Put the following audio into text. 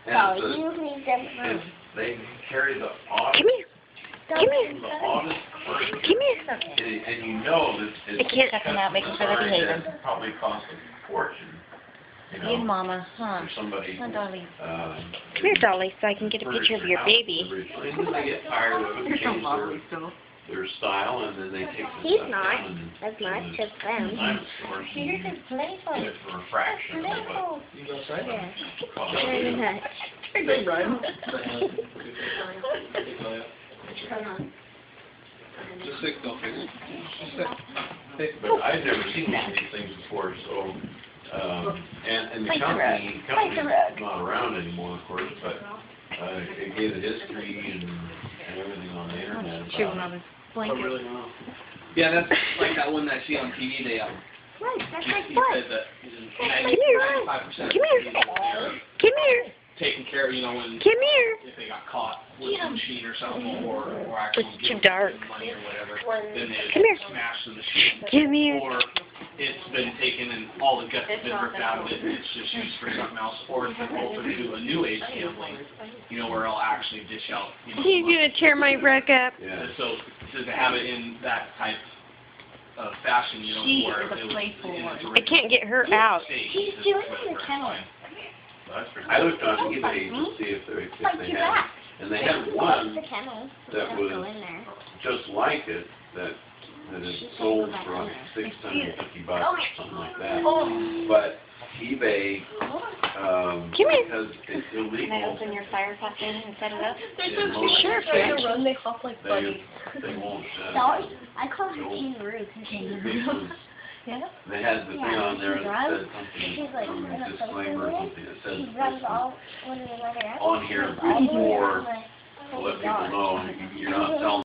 And you need them. they carry the oddest, Come here. Come here. the oddest person. Come here. And you know that it's I can't check them out, making sure they're behaving. that probably cost a fortune. You You and know, Mama, huh? for somebody. Oh, darling. Come here, Dolly, so I can get a picture of your baby. And then they get tired of it, change their style, and then they take the He's stuff not down and as much as them. dinosaurs and He's just playful. get it for a fraction of Playful. what You go outside? Yeah. it costs. Very much. They run. Just sick, don't fix it. But I've never seen one of these things before, so, and the Fight the company's road. not around anymore, of course, but, it gave the history and everything on the internet True, about it. Mama's Oh, blanket. really? Wow. Yeah, that's like that one that I see on TV. They Look, that's my he foot. said that here. 95% Come here. Come here. taken care of, you know, when Come here. if they got caught with a machine or something, or actually It's too giving dark. them money or whatever, then they Come here. smash the machine. Come here. Or it's been taken and all the guts have been ripped out of it and it's just used for something else, or it's been opened to a new age gambling, you know, where it'll actually dish out, you know, You're gonna tear my rug up. Yeah. and so to have it in that type of fashion, you know, She where is a it was playful in its one. I can't get her out. He's doing it in the kennel. I looked on eBay to see if they had, and they had one The kennel. that Don't was go in there. just like it, that is sold for $650 or something like that. But eBay, because it's Can I illegal, open your fire pot in and set it up? in most Sure, states, run, they hop like they won't, Dolly? I call her kangaroo because this was, Yeah? they had the thing on there that said she's something, like, disclaimer or something that said she runs this all was when we let her out. on here All the way before around the to let yard. people know you're not selling